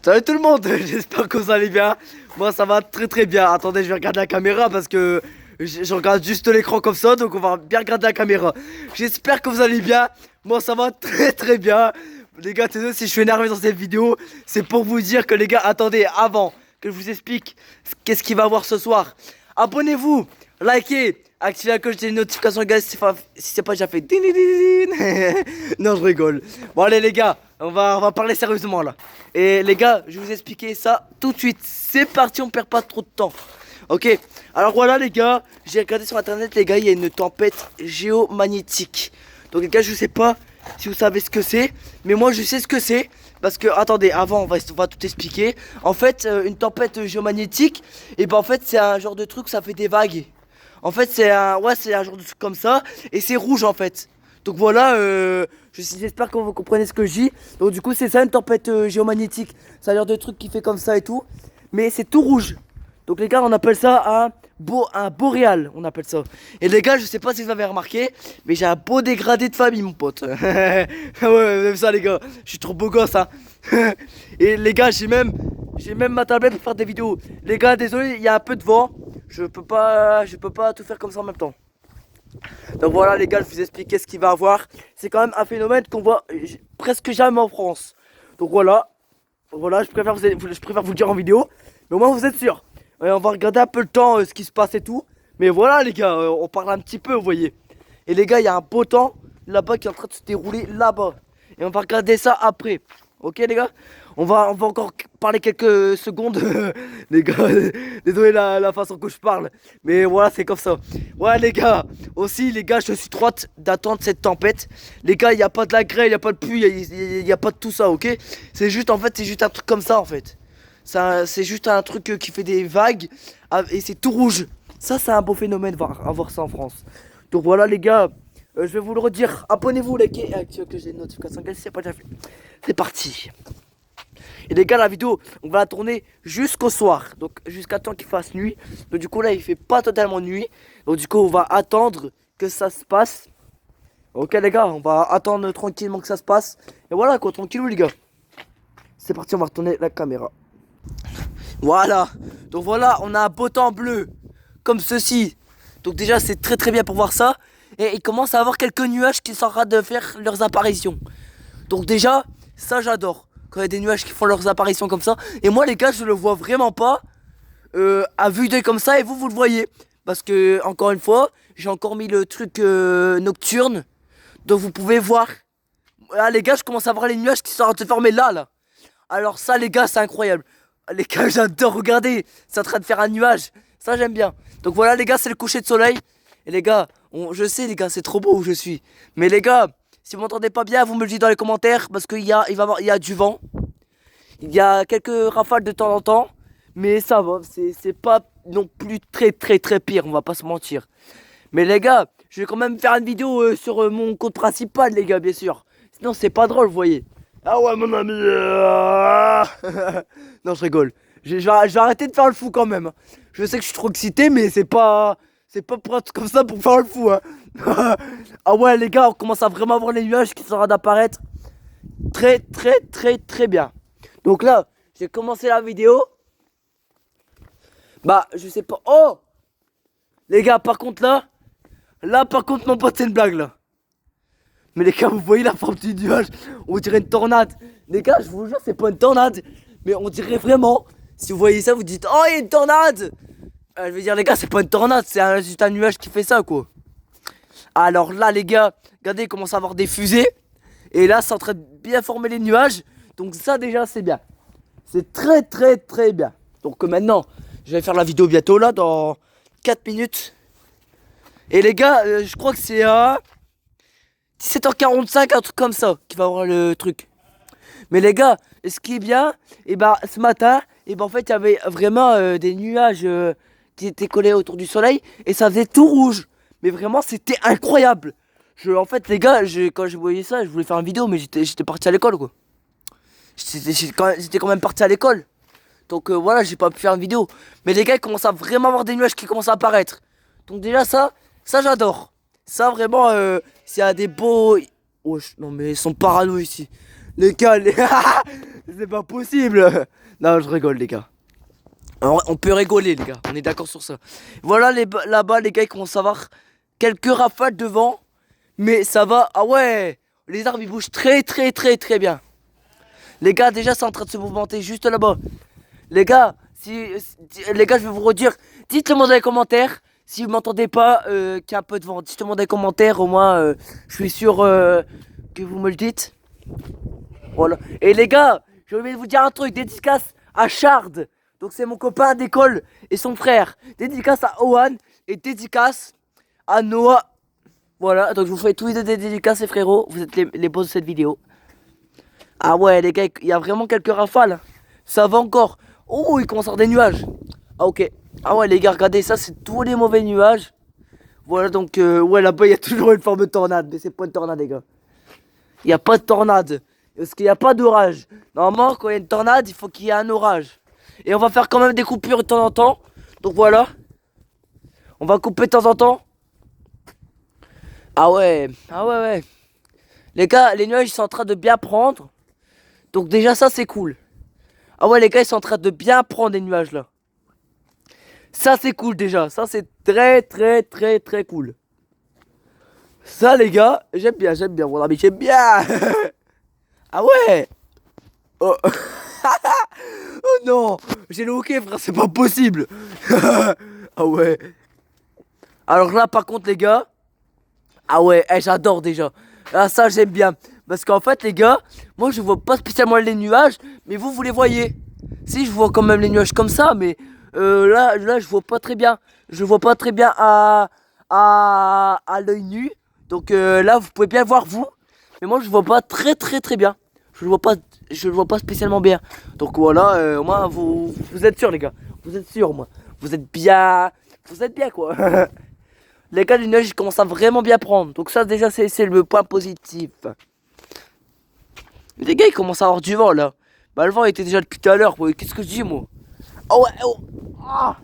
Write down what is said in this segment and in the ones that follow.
Salut tout le monde, j'espère que vous allez bien. Moi ça va très très bien. Attendez, je vais regarder la caméra parce que je regarde juste l'écran comme ça, donc on va bien regarder la caméra. J'espère que vous allez bien. Moi ça va très très bien. Les gars, désolé si je suis énervé dans cette vidéo. C'est pour vous dire que les gars, attendez, avant que je vous explique qu'est-ce qu'il va y avoir ce soir. Abonnez-vous, likez, activez la cloche des notifications, les gars, si c'est pas déjà fait. Din, din, din, din. Non, je rigole. Bon, allez, les gars, on va parler sérieusement là. Et les gars, je vais vous expliquer ça tout de suite. C'est parti, on perd pas trop de temps. Ok, alors voilà, les gars, j'ai regardé sur internet, les gars, il y a une tempête géomagnétique. Donc, les gars, je sais pas si vous savez ce que c'est, mais moi, je sais ce que c'est. Parce que, attendez, avant, on va tout expliquer. En fait, une tempête géomagnétique, et ben en fait, c'est un genre de truc, ça fait des vagues. En fait, c'est un genre de truc comme ça, et c'est rouge en fait. Donc voilà, j'espère que vous comprenez ce que je dis. Donc du coup, c'est ça une tempête géomagnétique. Ça a l'air de truc qui fait comme ça et tout, mais c'est tout rouge. Donc les gars, on appelle ça un boréal, on appelle ça. Et les gars, je sais pas si vous avez remarqué, mais j'ai un beau dégradé de famille, mon pote. Ouais, vous avez ça, les gars. Je suis trop beau gosse, hein. Et les gars, j'ai même ma tablette pour faire des vidéos. Les gars, désolé, il y a un peu de vent. Je peux pas tout faire comme ça en même temps. Donc voilà, les gars, je vous explique ce qu'il va avoir. C'est quand même un phénomène qu'on voit presque jamais en France. Donc voilà, je préfère vous le dire en vidéo. Mais au moins vous êtes sûr. On va regarder un peu le temps, ce qui se passe et tout. Mais voilà, les gars, on parle un petit peu, vous voyez. Et les gars, il y a un beau temps là-bas qui est en train de se dérouler là-bas. Et on va regarder ça après. Ok, les gars? On va encore parler quelques secondes. Les gars, désolé la façon que je parle. Mais voilà, c'est comme ça. Ouais, les gars. Aussi, les gars, je suis trop hâte d'attendre cette tempête. Les gars, il n'y a pas de la grêle, il n'y a pas de pluie, il n'y a pas de tout ça, ok? C'est juste, en fait, c'est juste un truc comme ça, en fait. C'est juste un truc qui fait des vagues. Et c'est tout rouge. Ça, c'est un beau phénomène à voir ça en France. Donc voilà, les gars. Je vais vous le redire. Abonnez-vous, likez et activez que j'ai une notification. Si c'est pas déjà fait. C'est parti. Et les gars, la vidéo, on va la tourner jusqu'au soir. Donc jusqu'à temps qu'il fasse nuit. Donc du coup là, il fait pas totalement nuit. Donc du coup, on va attendre que ça se passe. Ok les gars, on va attendre tranquillement que ça se passe. Et voilà quoi, tranquillou les gars. C'est parti, on va retourner la caméra. Voilà. Donc voilà, on a un beau temps bleu. Comme ceci. Donc déjà, c'est très très bien pour voir ça. Et il commence à avoir quelques nuages qui sont en train de faire leurs apparitions. Donc déjà, ça j'adore. Quand il y a des nuages qui font leurs apparitions comme ça. Et moi les gars, je le vois vraiment pas à vue d'œil comme ça. Et vous le voyez. Parce que, encore une fois, j'ai encore mis le truc nocturne. Donc vous pouvez voir. Là les gars, je commence à voir les nuages qui sont en train de se former là. Alors ça les gars, c'est incroyable. Les gars, j'adore, regardez. C'est en train de faire un nuage. Ça j'aime bien. Donc voilà les gars, c'est le coucher de soleil. Et les gars, je sais les gars, c'est trop beau où je suis. Mais les gars, si vous m'entendez pas bien, vous me le dites dans les commentaires. Parce qu'il y a du vent. Il y a quelques rafales de temps en temps. Mais ça va, c'est pas non plus très très très pire, on va pas se mentir. Mais les gars, je vais quand même faire une vidéo sur mon compte principal les gars, bien sûr. Sinon c'est pas drôle, vous voyez. Ah ouais mon ami. Non, je rigole. Je vais arrêter de faire le fou quand même. Je sais que je suis trop excité, mais c'est pas pour être comme ça pour faire le fou, hein. Ah ouais les gars, on commence à vraiment voir les nuages qui sont en train d'apparaître. Très très très très bien. Donc là, j'ai commencé la vidéo. Bah, je sais pas. Oh! Les gars, par contre là par contre mon pote c'est une blague là. Mais les gars, vous voyez la forme du nuage? On dirait une tornade. Les gars, je vous jure, c'est pas une tornade. Mais on dirait vraiment. Si vous voyez ça, vous dites, oh, il y a une tornade! Je veux dire, les gars, c'est pas une tornade, c'est juste un nuage qui fait ça, quoi. Alors là, les gars, regardez, il commence à avoir des fusées. Et là, c'est en train de bien former les nuages. Donc ça, déjà, c'est bien. C'est très, très, très bien. Donc maintenant, je vais faire la vidéo bientôt, là, dans 4 minutes. Et les gars, je crois que c'est à 17h45, un truc comme ça, qui va avoir le truc. Mais les gars, ce qui est bien, et bah ce matin, et bah en fait il y avait vraiment des nuages qui étaient collés autour du soleil et ça faisait tout rouge. Mais vraiment c'était incroyable. En fait les gars, quand je voyais ça, je voulais faire une vidéo mais j'étais parti à l'école quoi. J'étais quand même parti à l'école. Donc voilà, j'ai pas pu faire une vidéo. Mais les gars, ils commencent à vraiment avoir des nuages qui commencent à apparaître. Donc déjà ça j'adore. Ça vraiment, s'il y a des beaux... Oh, non mais ils sont parano ici. Les gars, c'est pas possible. Non, je rigole, les gars. Alors, on peut rigoler, les gars. On est d'accord sur ça. Voilà, là-bas, les gars, ils commencent à avoir quelques rafales devant. Mais ça va. Ah ouais, les arbres, ils bougent très, très, très, très bien. Les gars, déjà, c'est en train de se mouvementer juste là-bas. Les gars, les gars, je vais vous redire. Dites-le moi dans les commentaires. Si vous m'entendez pas, qu'il y a un peu de vent. Dites-le moi dans les commentaires. Au moins, je suis sûr que vous me le dites. Voilà. Et les gars, j'ai oublié de vous dire un truc. Dédicace à Shard. Donc c'est mon copain d'école et son frère. Dédicace à Owen et dédicace à Noah. Voilà, donc je vous fais tous les deux des dédicaces les frérots. Vous êtes les boss de cette vidéo. Ah ouais les gars, il y a vraiment quelques rafales. Ça va encore. Oh, il commence à avoir des nuages. Ah ok. Ah ouais les gars, regardez, ça c'est tous les mauvais nuages. Voilà donc, ouais là-bas il y a toujours une forme de tornade. Mais c'est pas une tornade les gars. Il n'y a pas de tornade. Parce qu'il n'y a pas d'orage. Normalement quand il y a une tornade, il faut qu'il y ait un orage. Et on va faire quand même des coupures de temps en temps. Donc voilà. On va couper de temps en temps. Ah ouais, ouais. Les gars, les nuages ils sont en train de bien prendre. Donc déjà ça c'est cool. Ah ouais les gars ils sont en train de bien prendre les nuages là. Ça c'est cool déjà. Ça c'est très très très très cool. Ça les gars, j'aime bien mon ami, j'aime bien. Ah ouais. Oh. Oh non, j'ai le hockey frère, c'est pas possible. Ah ouais. Alors là par contre les gars. Ah ouais, j'adore déjà. Ah ça j'aime bien. Parce qu'en fait les gars, moi je vois pas spécialement les nuages, mais vous les voyez. Si je vois quand même les nuages comme ça, mais là je vois pas très bien. Je vois pas très bien à l'œil nu. Donc là vous pouvez bien voir vous. Mais moi je vois pas très très très bien. Je le vois pas spécialement bien. Donc voilà, au moins vous êtes sûrs les gars. Vous êtes sûrs moi. Vous êtes bien. Vous êtes bien quoi. Les gars, les nuages commencent à vraiment bien prendre. Donc ça déjà c'est le point positif. Les gars ils commencent à avoir du vent là. Bah le vent était déjà depuis tout à l'heure. Qu'est-ce que je dis moi? Oh ouais oh. Ah.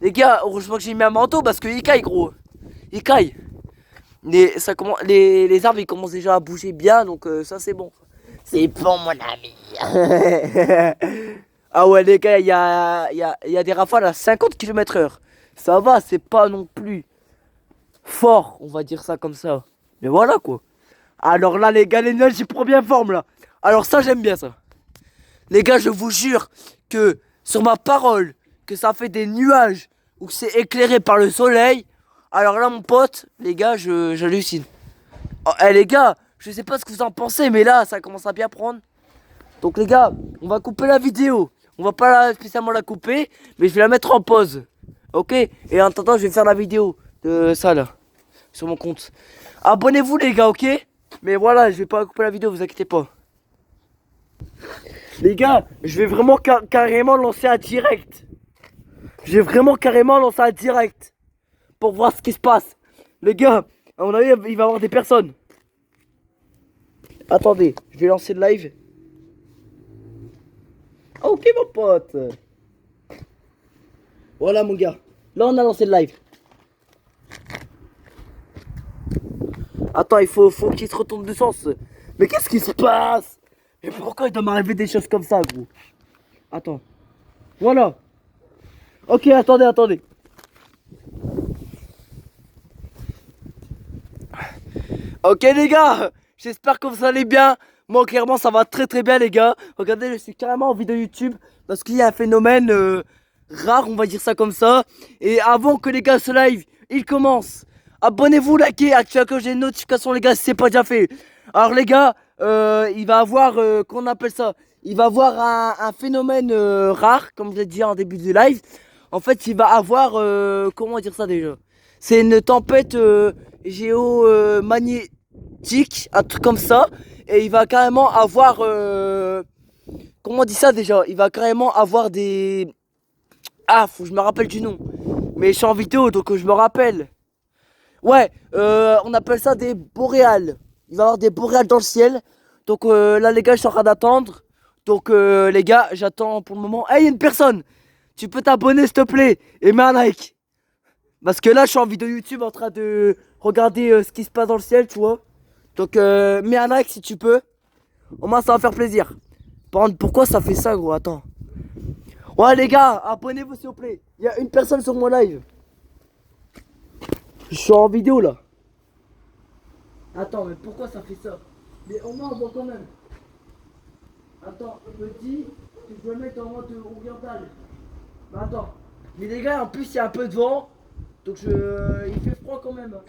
Les gars, heureusement que j'ai mis un manteau parce qu'il caille gros. Il caille. Les arbres ils commencent déjà à bouger bien. Donc ça c'est bon. C'est bon mon ami. Ah ouais les gars, il y a des rafales à 50 km/h. Ça va, c'est pas non plus fort, on va dire ça comme ça. Mais voilà quoi. Alors là les gars, les nuages ils prennent bien forme là. Alors ça j'aime bien ça. Les gars je vous jure que sur ma parole que ça fait des nuages ou que c'est éclairé par le soleil. Alors là mon pote, les gars j'hallucine. Oh, les gars, je sais pas ce que vous en pensez mais là ça commence à bien prendre. Donc les gars, on va couper la vidéo. On va pas spécialement la couper, mais je vais la mettre en pause. Ok? Et en attendant je vais faire la vidéo de ça là. Sur mon compte. Abonnez-vous les gars, ok? Mais voilà, je vais pas couper la vidéo, vous inquiétez pas. Les gars, je vais vraiment carrément lancer un direct. Je vais vraiment carrément lancer un direct. Pour voir ce qui se passe. Les gars, à mon avis, il va y avoir des personnes. Attendez, je vais lancer le live. Ah, ok mon pote. Voilà mon gars. Là on a lancé le live. Attends, il faut qu'il se retourne de sens. Mais qu'est-ce qui se passe? Et pourquoi il doit m'arriver des choses comme ça, gros? Attends. Voilà. Ok, attendez. Ok les gars, j'espère que vous allez bien. Moi clairement ça va très très bien les gars. Regardez, je suis carrément en vidéo YouTube. Parce qu'il y a un phénomène rare, on va dire ça comme ça. Et avant que les gars ce live, il commence. Abonnez-vous, likez, activez la cloche des notifications les gars si c'est pas déjà fait. Alors les gars, il va avoir, qu'on appelle ça, il va avoir un phénomène rare, comme je l'ai dit en début du live. En fait il va avoir, comment dire ça déjà? C'est une tempête géomagnétique, un truc comme ça. Et il va carrément avoir, comment on dit ça déjà? Il va carrément avoir des... Ah, faut que je me rappelle du nom. Mais je suis en vidéo donc je me rappelle. Ouais, on appelle ça des boréales. Il va y avoir des boréales dans le ciel. Donc là les gars je suis en train d'attendre. Donc les gars j'attends pour le moment. Hey, il y a une personne. Tu peux t'abonner s'il te plaît et mets un like. Parce que là je suis en vidéo YouTube en train de regarder ce qui se passe dans le ciel tu vois. Donc mets un like si tu peux. Au moins ça va faire plaisir. Par contre, pourquoi ça fait ça, gros? Attends. Ouais, les gars, abonnez-vous s'il vous plaît. Il y a une personne sur mon live. Je suis en vidéo là. Attends, mais pourquoi ça fait ça? Mais au moins on voit quand même. Attends, on me dit que je dois le mettre en mode oriental. Mais attends. Mais les gars, en plus il y a un peu de vent. Donc il fait froid quand même.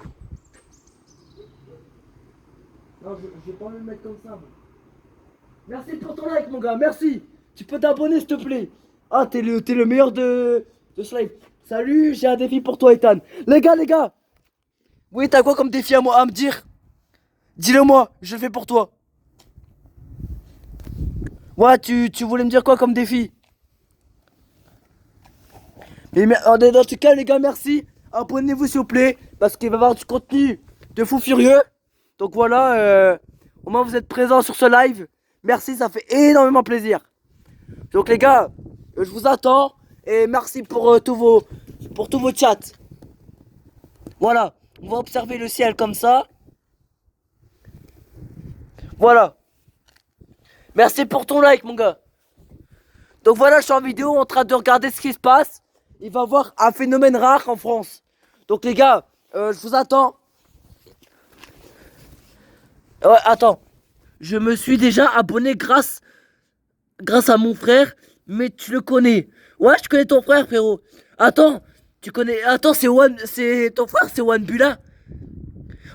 Non, je vais pas me mettre comme ça. Moi. Merci pour ton like mon gars, merci. Tu peux t'abonner s'il te plaît. Ah, t'es le meilleur de ce live. Salut, j'ai un défi pour toi Ethan. Les gars. Oui, t'as quoi comme défi à moi à me dire? Dis-le moi, je le fais pour toi. Ouais, tu voulais me dire quoi comme défi? Mais dans tout cas, les gars, merci. Abonnez-vous s'il vous plaît, parce qu'il va y avoir du contenu de fou furieux. Donc voilà, au moins vous êtes présents sur ce live. Merci, ça fait énormément plaisir. Donc les gars, je vous attends et merci pour tous vos chats. Voilà, on va observer le ciel comme ça. Voilà. Merci pour ton like, mon gars. Donc voilà, je suis en vidéo en train de regarder ce qui se passe. Il va y avoir un phénomène rare en France. Donc les gars, je vous attends. Ouais, attends. Je me suis déjà abonné grâce à mon frère, mais tu le connais. Ouais, je connais ton frère, frérot. Attends, tu connais. Attends, c'est ton frère, c'est One Bula.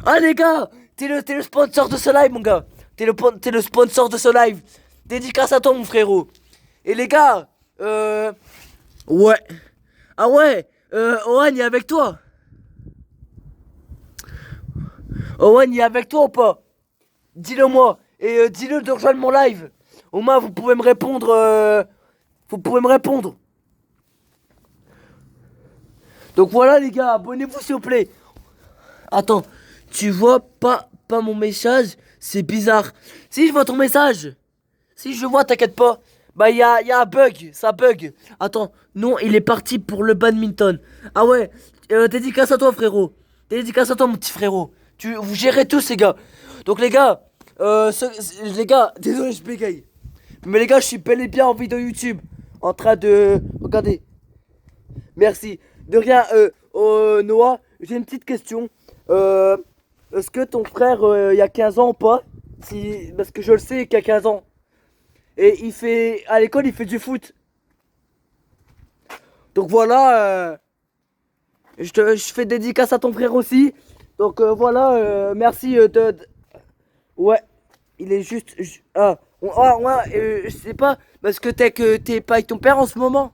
Ah les gars, t'es le sponsor de ce live, mon gars. T'es le sponsor de ce live. Dédicace à toi, mon frérot. Et les gars, ouais. Ah ouais, Owen, il est avec toi. Owen, il est avec toi ou pas? Dis-le moi. Et dis-le de rejoindre mon live. Au moins, vous pouvez me répondre. Vous pouvez me répondre. Donc voilà, les gars, abonnez-vous s'il vous plaît. Attends, tu vois pas mon message? C'est bizarre. Si je vois ton message. Si je vois, t'inquiète pas. Bah, y a un bug. Ça bug. Attends, non, il est parti pour le badminton. Ah ouais, dédicace à toi, frérot. Dédicace à toi, mon petit frérot. Vous gérez tous, les gars. Donc, les gars, désolé, je bégaye. Mais les gars, je suis bel et bien en vidéo YouTube. En train de. Regardez. Merci. De rien, Noah, j'ai une petite question. Euh, Est-ce que ton frère, il y a 15 ans ou pas? Parce que je le sais qu'il y a 15 ans. Et à l'école, il fait du foot. Donc voilà, je fais dédicace à ton frère aussi. Donc voilà, merci ouais, il est juste. Ouais, je sais pas, parce que t'es pas avec ton père en ce moment.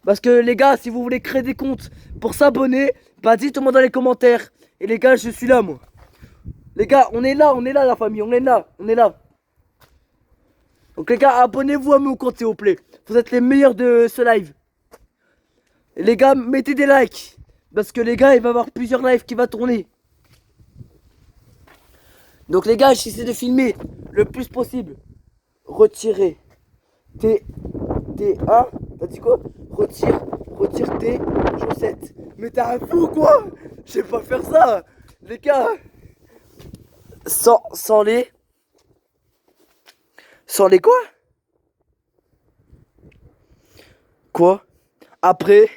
Parce que les gars, si vous voulez créer des comptes pour s'abonner, bah dites-moi dans les commentaires. Et les gars, je suis là, moi. Les gars, on est là, la famille, on est là. Donc les gars, abonnez-vous à mon compte, s'il vous plaît. Vous êtes les meilleurs de ce live. Et les gars, mettez des likes. Parce que les gars, il va y avoir plusieurs lives qui va tourner. Donc les gars, j'essaie de filmer le plus possible. Retirer T1. T'as dit quoi? Retire tes chaussettes. Mais t'es un fou quoi? Je sais pas faire ça. Les gars. Sans les. Sans les quoi? Quoi? Après.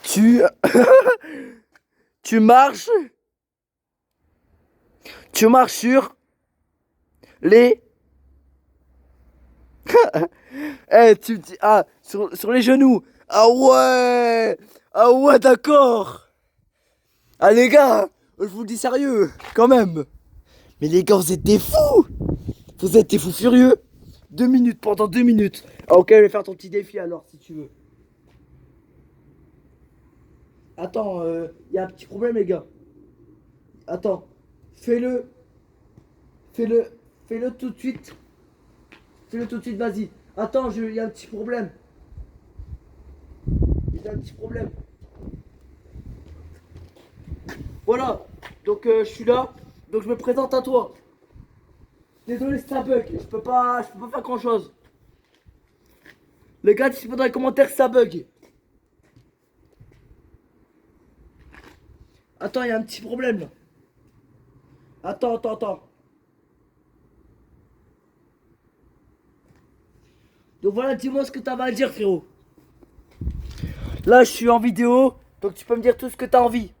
Tu. Tu marches. Tu marches sur les. Eh, tu me dis. Ah, sur les genoux. Ah ouais. Ah ouais, d'accord. Ah les gars, je vous le dis sérieux, quand même. Mais les gars, vous êtes des fous. Vous êtes des fous furieux. 2 minutes, pendant 2 minutes. Ah ok, je vais faire ton petit défi alors, si tu veux. Attends, y a un petit problème les gars. Attends, fais-le. Fais-le. Fais-le tout de suite. Fais-le tout de suite, vas-y. Attends, y a un petit problème. Il y a un petit problème. Voilà. Donc je suis là. Donc je me présente à toi. Désolé si ça bug. Je peux pas faire grand chose. Les gars, dites-moi dans les commentaires si ça bug. Attends, il y a un petit problème là. Attends. Donc voilà, dis-moi ce que t'avais à dire, frérot. Là, je suis en vidéo, donc tu peux me dire tout ce que t'as envie.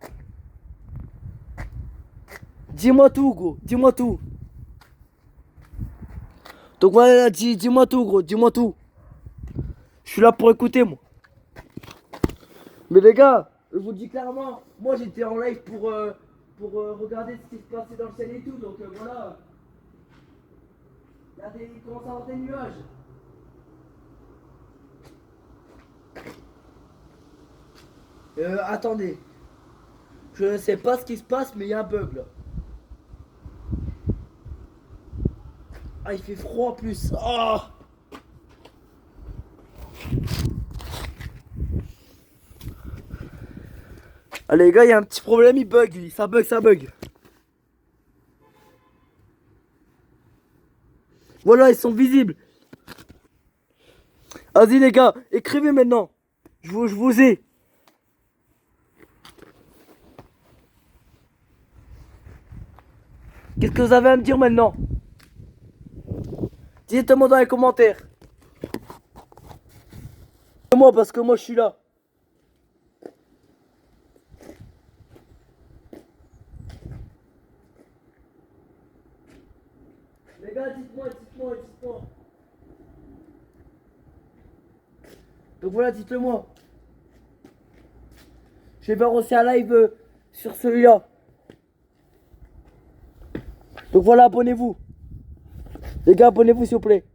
Dis-moi tout, gros, dis-moi tout. Donc voilà, dis-moi tout, gros, dis-moi tout. Je suis là pour écouter, moi. Mais les gars, je vous dis clairement, moi j'étais en live pour regarder ce qui se passait dans le ciel et tout, donc voilà. Il commence à avoir des nuages. Attendez. Je ne sais pas ce qui se passe, mais il y a un bug là. Ah, il fait froid en plus. Oh. Ah les gars, il y a un petit problème, il bug, lui. Ça bug, ça bug. Voilà, ils sont visibles. Vas-y les gars, écrivez maintenant. Je vous ai. Qu'est-ce que vous avez à me dire maintenant? Dites-moi dans les commentaires. Moi, parce que moi je suis là. Les gars, dites-moi. Donc voilà, dites-le moi. Je vais faire aussi un live sur celui-là. Donc voilà, abonnez-vous. Les gars, abonnez-vous s'il vous plaît.